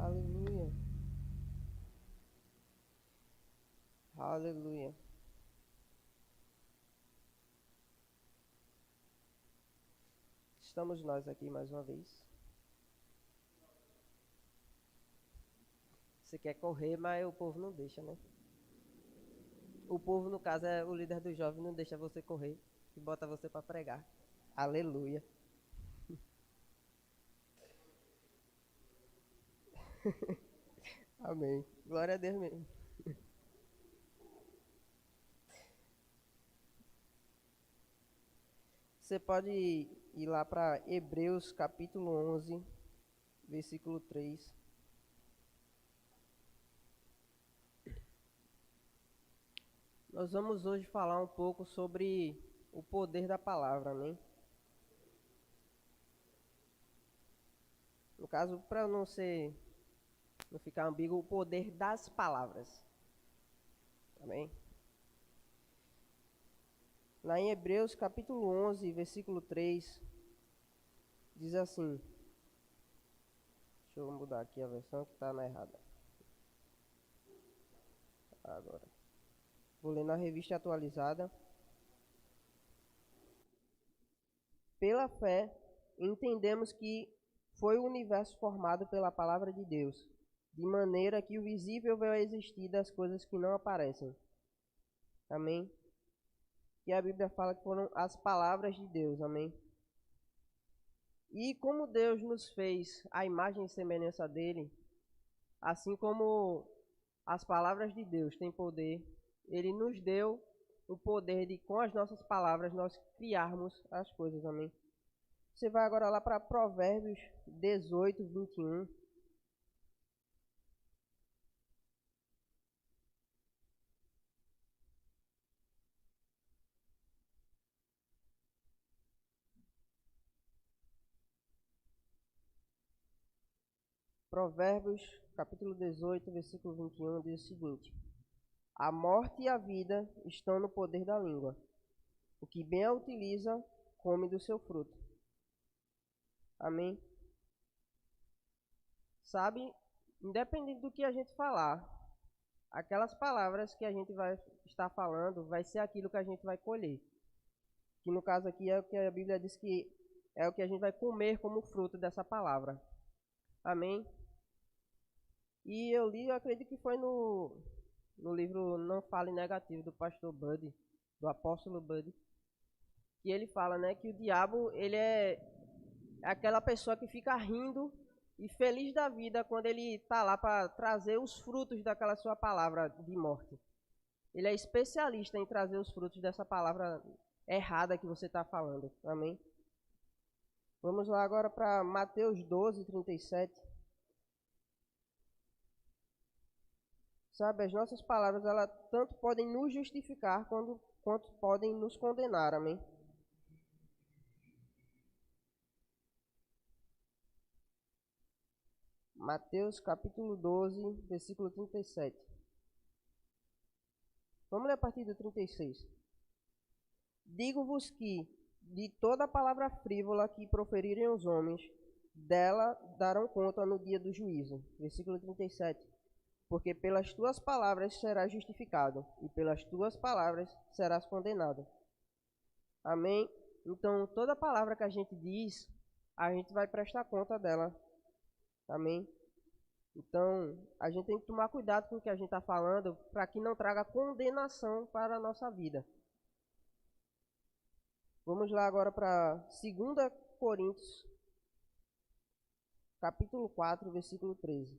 Aleluia. Aleluia. Estamos nós aqui mais uma vez. Você quer correr, mas o povo não deixa, né? O povo, no caso, é o líder dos jovens, não deixa você correr e bota você para pregar. Aleluia. Amém. Glória a Deus mesmo. Você pode ir lá para Hebreus capítulo 11, versículo 3. Nós vamos hoje falar um pouco sobre o poder da palavra, amém? No caso, para não ficar ambíguo, o poder das palavras. Amém? Lá em Hebreus capítulo 11, versículo 3, diz assim. Deixa eu mudar aqui a versão que está na errada. Agora. Vou ler na revista atualizada. Pela fé, entendemos que foi o universo formado pela palavra de Deus, de maneira que o visível veio a existir das coisas que não aparecem. Amém? E a Bíblia fala que foram as palavras de Deus. Amém? E como Deus nos fez a imagem e semelhança dele, assim como as palavras de Deus têm poder, ele nos deu o poder de, com as nossas palavras, nós criarmos as coisas. Amém? Você vai agora lá para Provérbios 18, 21. Provérbios, capítulo 18, versículo 21, diz o seguinte: A morte e a vida estão no poder da língua. O que bem a utiliza, come do seu fruto. Amém? Sabe, independente do que a gente falar, aquelas palavras que a gente vai estar falando, vai ser aquilo que a gente vai colher. Que no caso aqui é o que a Bíblia diz que é o que a gente vai comer como fruto dessa palavra. Amém? E eu li, eu acredito que foi no livro Não Fale Negativo, do pastor Buddy, do apóstolo Buddy, que ele fala, né, que o diabo, ele é aquela pessoa que fica rindo e feliz da vida quando ele está lá para trazer os frutos daquela sua palavra de morte. Ele é especialista em trazer os frutos dessa palavra errada que você está falando. Amém? Vamos lá agora para Mateus 12, 37. Sabe, as nossas palavras, elas tanto podem nos justificar quanto podem nos condenar, amém? Mateus capítulo 12, versículo 37. Vamos ler a partir do 36. Digo-vos que, de toda palavra frívola que proferirem os homens, dela darão conta no dia do juízo. Versículo 37. Porque pelas tuas palavras serás justificado, e pelas tuas palavras serás condenado. Amém? Então, toda palavra que a gente diz, a gente vai prestar conta dela. Amém? Então, a gente tem que tomar cuidado com o que a gente está falando, para que não traga condenação para a nossa vida. Vamos lá agora para 2 Coríntios, capítulo 4, versículo 13.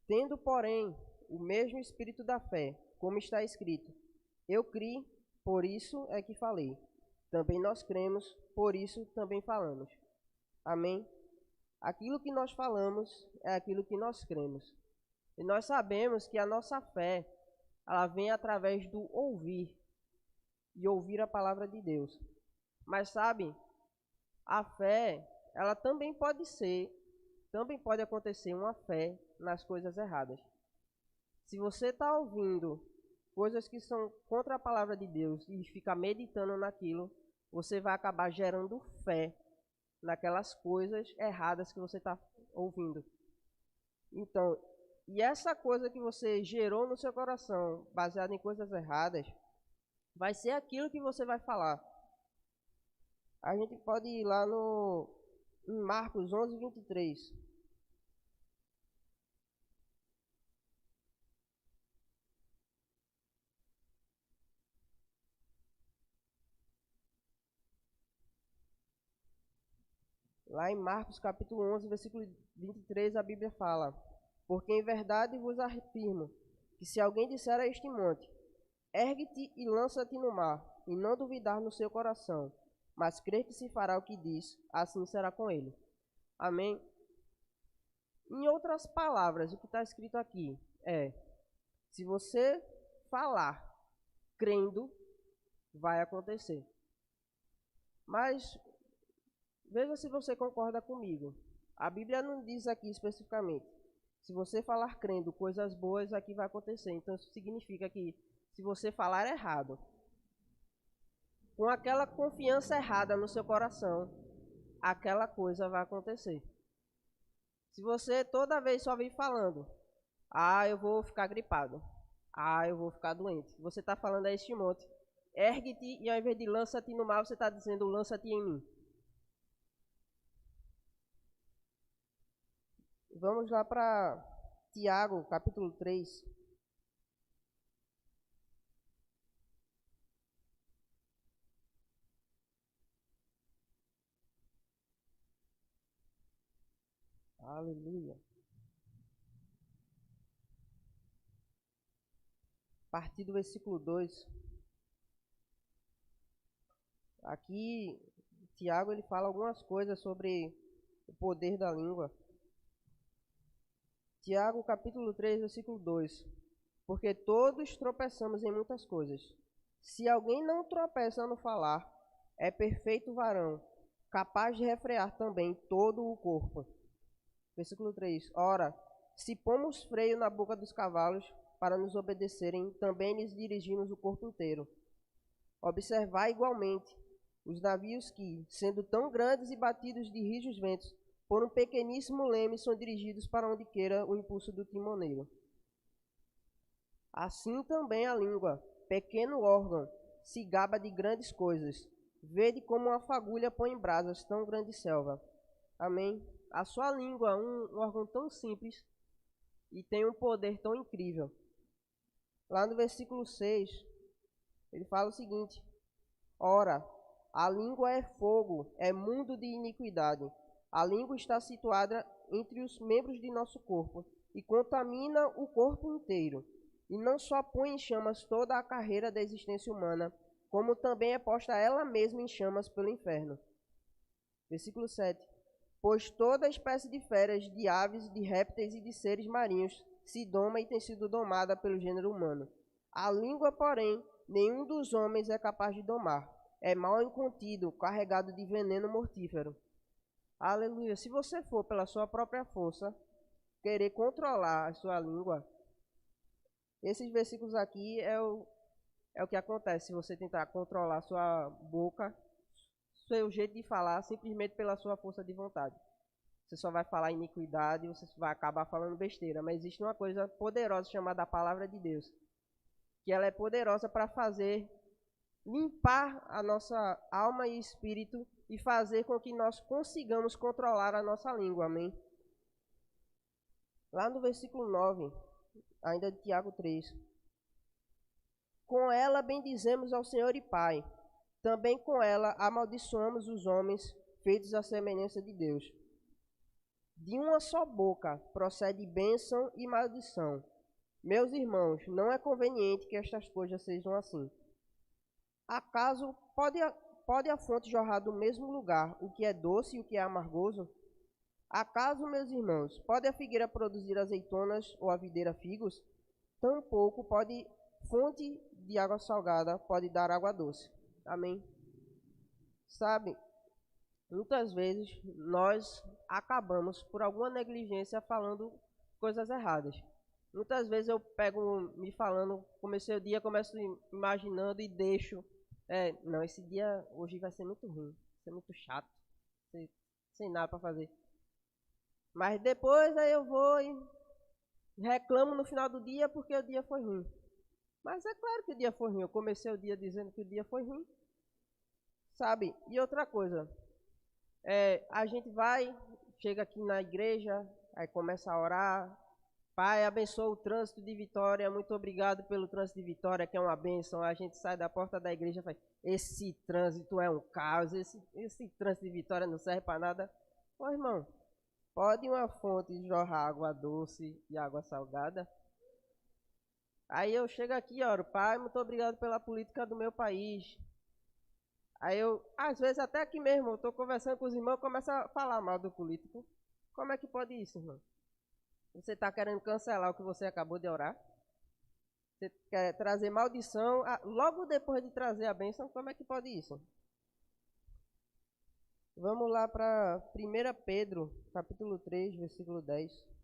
Tendo, porém, o mesmo espírito da fé, como está escrito, eu criei, por isso é que falei. Também nós cremos, por isso também falamos. Amém? Aquilo que nós falamos é aquilo que nós cremos. E nós sabemos que a nossa fé, ela vem através do ouvir, e ouvir a palavra de Deus. Mas sabe, a fé, ela também pode ser também pode acontecer uma fé nas coisas erradas. Se você está ouvindo coisas que são contra a palavra de Deus e fica meditando naquilo, você vai acabar gerando fé naquelas coisas erradas que você está ouvindo. Então, e essa coisa que você gerou no seu coração, baseada em coisas erradas, vai ser aquilo que você vai falar. A gente pode ir lá em Marcos 11, 23. Lá em Marcos capítulo 11, versículo 23, a Bíblia fala: Porque em verdade vos afirmo, que se alguém disser a este monte, ergue-te e lança-te no mar, e não duvidar no seu coração, mas crer que se fará o que diz, assim será com ele. Amém? Em outras palavras, o que está escrito aqui é: se você falar crendo, vai acontecer. Mas veja se você concorda comigo. A Bíblia não diz aqui especificamente: se você falar crendo coisas boas, aqui vai acontecer. Então isso significa que se você falar errado, com aquela confiança errada no seu coração, aquela coisa vai acontecer. Se você toda vez só vem falando: eu vou ficar gripado, eu vou ficar doente, você está falando a este monte, ergue-te, e ao invés de lança-te no mar, você está dizendo lança-te em mim. Vamos lá para Tiago, capítulo 3. Aleluia. A partir do versículo 2. Aqui, Tiago ele fala algumas coisas sobre o poder da língua. Tiago, capítulo 3, versículo 2. Porque todos tropeçamos em muitas coisas. Se alguém não tropeça no falar, é perfeito varão, capaz de refrear também todo o corpo. Versículo 3. Ora, se pomos freio na boca dos cavalos para nos obedecerem, também lhes dirigimos o corpo inteiro. Observai igualmente os navios que, sendo tão grandes e batidos de rijos ventos, por um pequeníssimo leme são dirigidos para onde queira o impulso do timoneiro. Assim também a língua, pequeno órgão, se gaba de grandes coisas. Vede como uma fagulha põe em brasas tão grande selva. Amém? A sua língua, um órgão tão simples e tem um poder tão incrível. Lá no versículo 6, ele fala o seguinte: Ora, a língua é fogo, é mundo de iniquidade. A língua está situada entre os membros de nosso corpo e contamina o corpo inteiro. E não só põe em chamas toda a carreira da existência humana, como também é posta ela mesma em chamas pelo inferno. Versículo 7. Pois toda espécie de feras, de aves, de répteis e de seres marinhos se doma e tem sido domada pelo gênero humano. A língua, porém, nenhum dos homens é capaz de domar. É mal incontido, carregado de veneno mortífero. Aleluia. Se você for pela sua própria força querer controlar a sua língua, esses versículos aqui é o que acontece se você tentar controlar a sua boca, seu jeito de falar, simplesmente pela sua força de vontade. Você só vai falar iniquidade, você vai acabar falando besteira. Mas existe uma coisa poderosa chamada a palavra de Deus, que ela é poderosa para fazer limpar a nossa alma e espírito e fazer com que nós consigamos controlar a nossa língua, amém? Lá no versículo 9, ainda de Tiago 3. Com ela bendizemos ao Senhor e Pai, também com ela amaldiçoamos os homens feitos à semelhança de Deus. De uma só boca procede bênção e maldição. Meus irmãos, não é conveniente que estas coisas sejam assim. Acaso pode a fonte jorrar do mesmo lugar o que é doce e o que é amargoso? Acaso, meus irmãos, pode a figueira produzir azeitonas ou a videira figos? Tampouco pode fonte de água salgada pode dar água doce. Amém? Sabe, Muitas vezes nós acabamos, por alguma negligência, falando coisas erradas. Muitas vezes eu pego me falando, comecei o dia, começo imaginando e deixo. Não, esse dia hoje vai ser muito ruim, vai ser muito chato, sem, sem nada para fazer. Mas depois aí eu vou e reclamo no final do dia porque o dia foi ruim. Mas é claro que o dia foi ruim. Eu comecei o dia dizendo que o dia foi ruim, sabe? E outra coisa, a gente vai, chega aqui na igreja, aí começa a orar. Pai, abençoa o trânsito de Vitória. Muito obrigado pelo trânsito de Vitória, que é uma bênção. A gente sai da porta da igreja e faz, esse trânsito é um caos, esse trânsito de Vitória não serve para nada. Ô irmão, pode uma fonte jorrar água doce e água salgada? Aí eu chego aqui e oro, pai, muito obrigado pela política do meu país. Aí eu, às vezes até aqui mesmo, eu estou conversando com os irmãos, começo a falar mal do político. Como é que pode isso, irmão? Você está querendo cancelar o que você acabou de orar? Você quer trazer maldição logo depois de trazer a bênção? Como é que pode isso? Vamos lá para 1 Pedro, capítulo 3, versículo 10.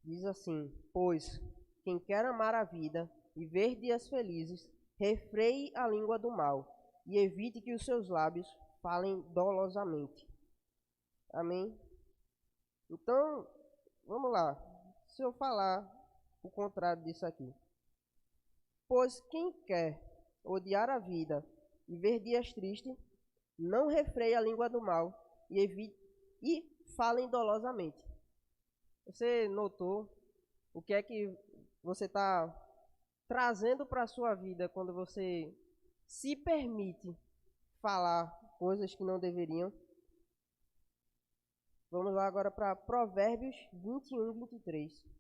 Diz assim: pois quem quer amar a vida e ver dias felizes, refreie a língua do mal e evite que os seus lábios falem dolosamente. Amém? Então, vamos lá. Se eu falar o contrário disso aqui. Pois quem quer odiar a vida e ver dias tristes, não refreie a língua do mal e evite e falem dolosamente. Você notou o que é que você está trazendo para a sua vida quando você se permite falar coisas que não deveriam? Vamos lá agora para Provérbios 21, 23.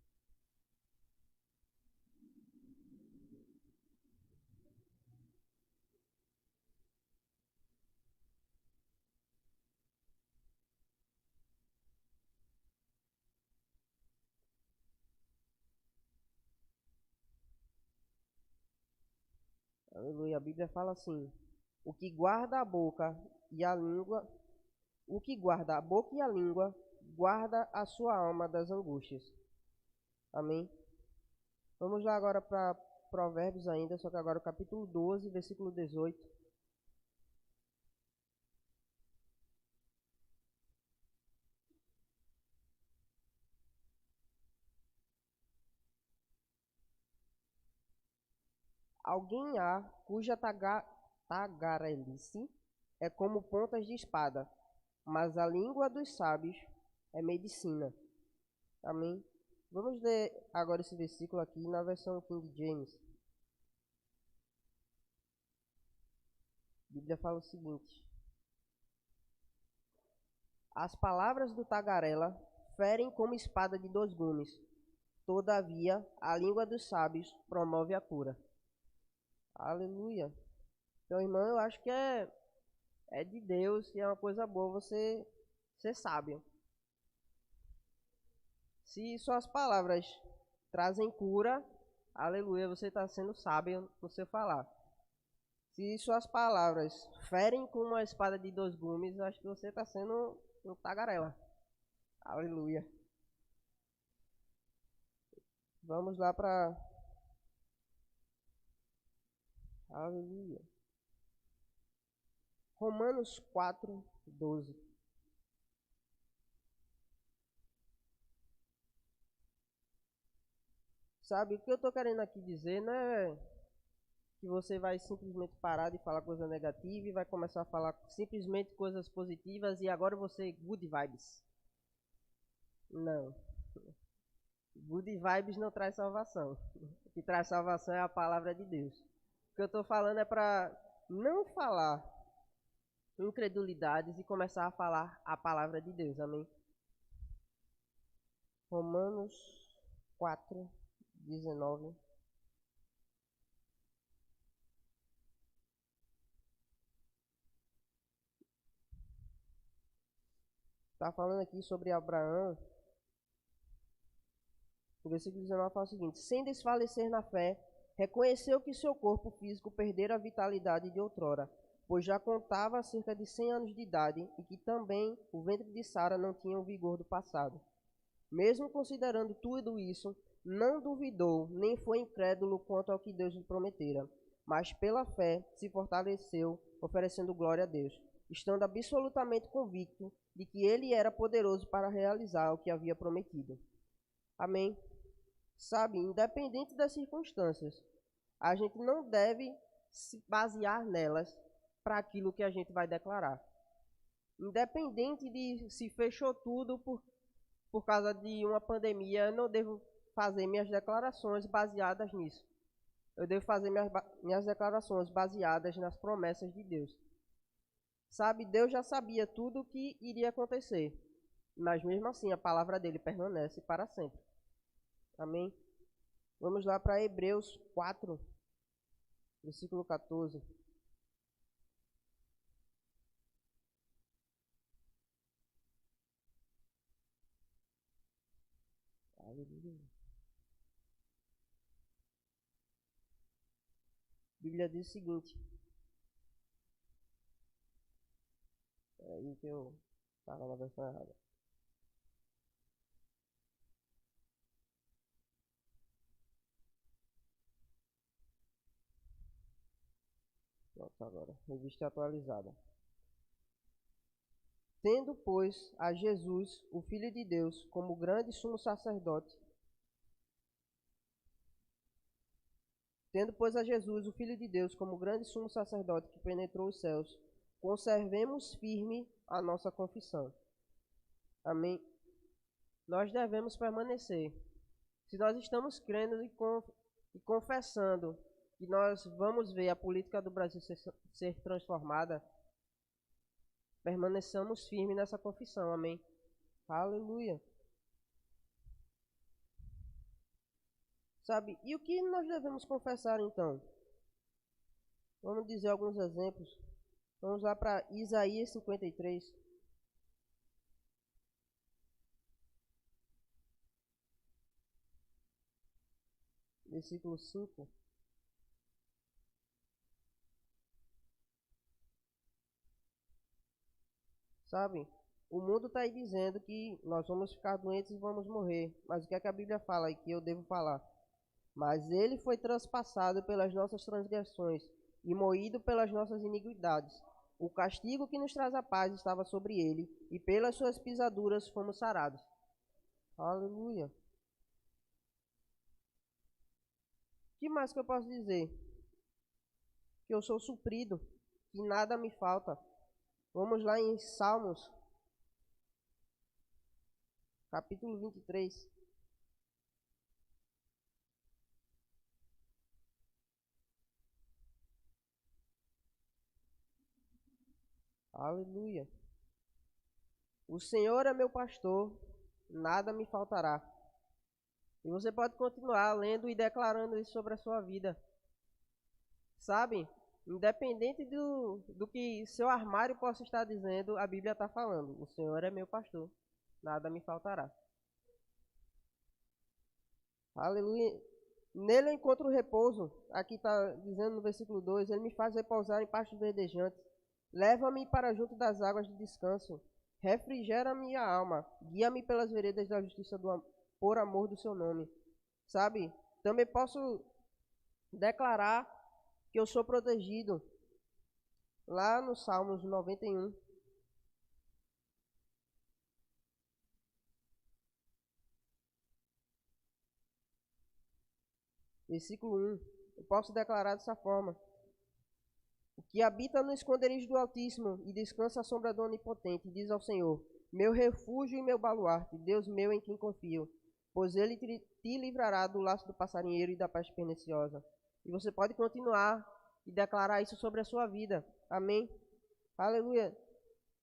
Aleluia. A Bíblia fala assim: o que guarda a boca e a língua, o que guarda a boca e a língua, guarda a sua alma das angústias. Amém? Vamos lá agora para Provérbios ainda, só que agora o capítulo 12, versículo 18. Alguém há cuja tagarelice é como pontas de espada, mas a língua dos sábios é medicina. Amém? Vamos ler agora esse versículo aqui na versão King James. A Bíblia fala o seguinte: as palavras do tagarela ferem como espada de dois gumes. Todavia, a língua dos sábios promove a cura. Aleluia. Então, irmão, eu acho que é de Deus e é uma coisa boa você ser sábio. Se suas palavras trazem cura, aleluia, você está sendo sábio no seu falar. Se suas palavras ferem como uma espada de dois gumes, acho que você está sendo um tagarela. Aleluia. Vamos lá para. Aleluia. Romanos 4, 12. Sabe, o que eu estou querendo aqui dizer não é que você vai simplesmente parar de falar coisa negativa e vai começar a falar simplesmente coisas positivas e agora você good vibes. Não. Good vibes não traz salvação. O que traz salvação é a palavra de Deus. O que eu estou falando é para não falar incredulidades e começar a falar a palavra de Deus. Amém? Romanos 4, 19. está falando aqui sobre Abraão. O versículo 19 fala o seguinte: sem desfalecer na fé, reconheceu que seu corpo físico perdera a vitalidade de outrora, pois já contava cerca de 100 anos de idade e que também o ventre de Sara não tinha o vigor do passado. Mesmo considerando tudo isso, não duvidou, nem foi incrédulo quanto ao que Deus lhe prometera, mas pela fé se fortaleceu, oferecendo glória a Deus, estando absolutamente convicto de que ele era poderoso para realizar o que havia prometido. Amém? Sabe, independente das circunstâncias, a gente não deve se basear nelas para aquilo que a gente vai declarar. Independente de se fechou tudo por causa de uma pandemia, eu não devo fazer minhas declarações baseadas nisso. Eu devo fazer minhas declarações baseadas nas promessas de Deus. Sabe, Deus já sabia tudo o que iria acontecer, mas mesmo assim a palavra dele permanece para sempre. Amém? Vamos lá para Hebreus 4, versículo 14. Aleluia. A Bíblia diz o seguinte. É aí que eu estava na versão errada. Pronto, agora. Revista atualizada. Tendo, pois, a Jesus, o Filho de Deus, como grande sumo sacerdote, tendo, pois, a Jesus, o Filho de Deus, como grande sumo sacerdote que penetrou os céus, conservemos firme a nossa confissão. Amém? Nós devemos permanecer. Se nós estamos crendo e confessando que nós vamos ver a política do Brasil ser transformada, permaneçamos firmes nessa confissão. Amém? Aleluia. Sabe, e o que nós devemos confessar então? Vamos dizer alguns exemplos. Vamos lá para Isaías 53. Versículo 5. Sabe, o mundo está aí dizendo que nós vamos ficar doentes e vamos morrer. Mas o que é que a Bíblia fala e que eu devo falar? Mas ele foi transpassado pelas nossas transgressões e moído pelas nossas iniquidades. O castigo que nos traz a paz estava sobre ele, e pelas suas pisaduras fomos sarados. Aleluia. O que mais que eu posso dizer? Que eu sou suprido, que nada me falta. Vamos lá em Salmos, capítulo 23. Aleluia. O Senhor é meu pastor, nada me faltará. E você pode continuar lendo e declarando isso sobre a sua vida. Sabe? Independente do que seu armário possa estar dizendo, a Bíblia está falando. O Senhor é meu pastor, nada me faltará. Aleluia. Nele eu encontro repouso. Aqui está dizendo no versículo 2: Ele me faz repousar em pastos verdejantes. Leva-me para junto das águas de descanso. Refrigera minha alma. Guia-me pelas veredas da justiça por amor do seu nome. Sabe? Também posso declarar que eu sou protegido. Lá no Salmos 91. Versículo 1. Eu posso declarar dessa forma: O que habita no esconderijo do Altíssimo e descansa à sombra do Onipotente, diz ao Senhor: Meu refúgio e meu baluarte, Deus meu em quem confio, pois ele te livrará do laço do passarinheiro e da peste perniciosa. E você pode continuar e declarar isso sobre a sua vida. Amém? Aleluia.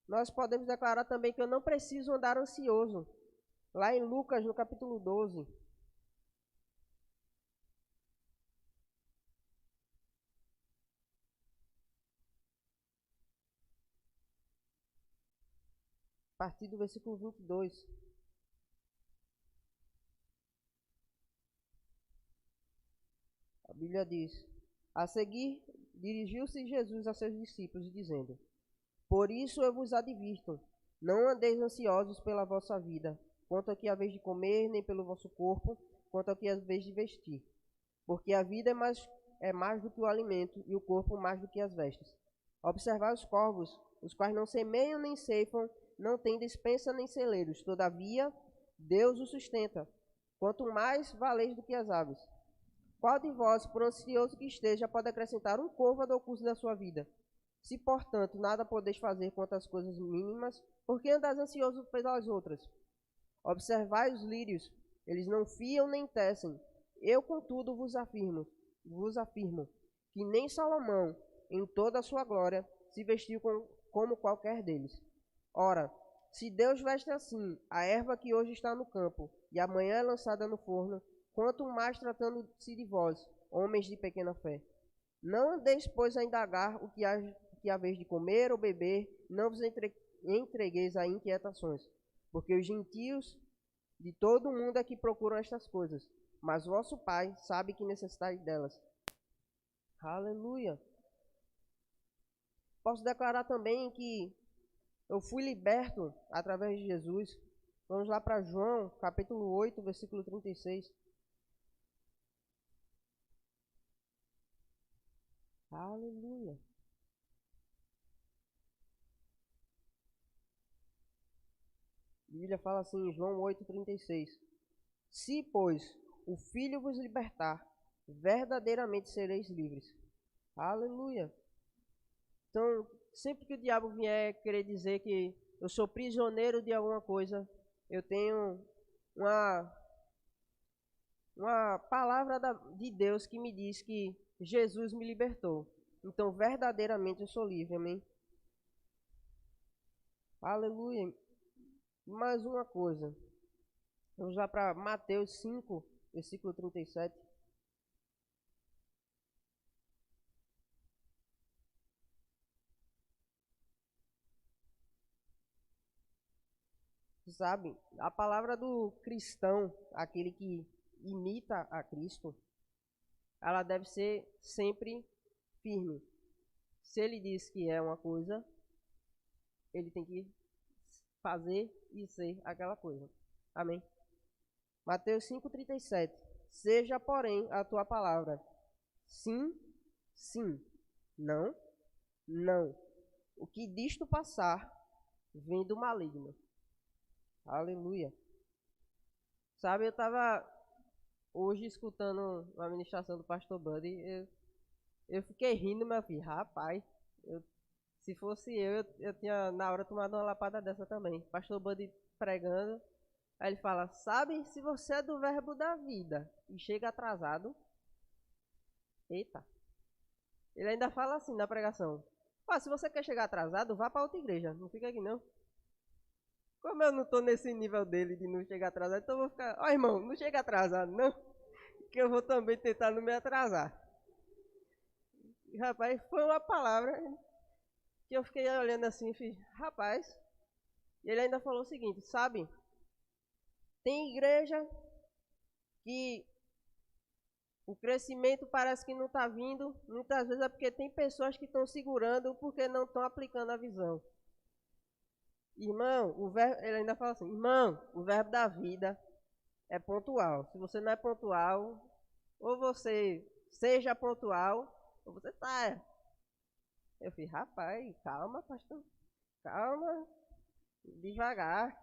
Nós podemos declarar também que eu não preciso andar ansioso. Lá em Lucas, no capítulo 12. partir do versículo 22. A Bíblia diz: a seguir, dirigiu-se Jesus a seus discípulos, dizendo: por isso eu vos advirto, não andeis ansiosos pela vossa vida, quanto ao que haveis de comer, nem pelo vosso corpo, quanto ao que haveis de vestir. Porque a vida é mais do que o alimento, e o corpo mais do que as vestes. Observai os corvos, os quais não semeiam nem ceifam, não têm despensa nem celeiros, todavia Deus os sustenta. Quanto mais valeis do que as aves. Qual de vós, por ansioso que esteja, pode acrescentar um côvado ao curso da sua vida? Se, portanto, nada podeis fazer quanto às coisas mínimas, por que andais ansioso pelas outras? Observai os lírios, eles não fiam nem tecem. Eu, contudo, vos afirmo, que nem Salomão, em toda a sua glória, se vestiu como qualquer deles. Ora, se Deus veste assim a erva que hoje está no campo, e amanhã é lançada no forno, quanto mais tratando-se de vós, homens de pequena fé. Não andeis, pois, a indagar o que haveis de comer ou beber, não vos entregueis a inquietações, porque os gentios de todo o mundo é que procuram estas coisas, mas vosso Pai sabe que necessitais delas. Aleluia! Posso declarar também que eu fui liberto através de Jesus. Vamos lá para João, capítulo 8, versículo 36. Aleluia! A Bíblia fala assim em João 8,36: se, pois, o Filho vos libertar, verdadeiramente sereis livres. Aleluia! Então, sempre que o diabo vier querer dizer que eu sou prisioneiro de alguma coisa, eu tenho uma palavra de Deus que me diz que Jesus me libertou. Então, verdadeiramente eu sou livre, amém? Aleluia! Mais uma coisa. Vamos lá para Mateus 5, versículo 37. Sabe, a palavra do cristão, aquele que imita a Cristo, ela deve ser sempre firme. Se ele diz que é uma coisa, ele tem que fazer e ser aquela coisa. Amém? Mateus 5,37. Seja, porém, a tua palavra sim, sim, não, não. O que disto passar vem do maligno. Aleluia. Sabe, eu estava hoje escutando uma ministração do pastor Buddy. Eu fiquei rindo, meu filho. Rapaz, se fosse eu tinha na hora tomado uma lapada dessa também. Pastor Buddy pregando. Aí ele fala: sabe, se você é do verbo da vida e chega atrasado. Eita. Ele ainda fala assim na pregação: se você quer chegar atrasado, vá para outra igreja. Não fica aqui não. Como eu não tô nesse nível dele de não chegar atrasado, então eu vou ficar... Ó, irmão, não chega atrasado, não. Que eu vou também tentar não me atrasar. E, rapaz, foi uma palavra que eu fiquei olhando assim e fiz, rapaz. E ele ainda falou o seguinte, sabe? Tem igreja que o crescimento parece que não está vindo. Muitas vezes é porque tem pessoas que estão segurando porque não estão aplicando a visão. Irmão, ele ainda fala assim, irmão, o verbo da vida é pontual. Se você não é pontual, ou você seja pontual, ou você saia. Eu falei, rapaz, calma, pastor. Calma, devagar.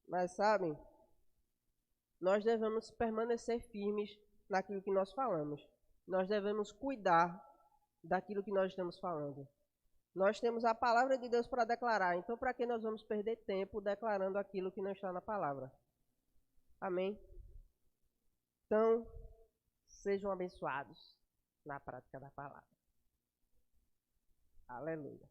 Mas sabem, nós devemos permanecer firmes naquilo que nós falamos. Nós devemos cuidar daquilo que nós estamos falando. Nós temos a palavra de Deus para declarar, então para que nós vamos perder tempo declarando aquilo que não está na palavra? Amém? Então, sejam abençoados na prática da palavra. Aleluia.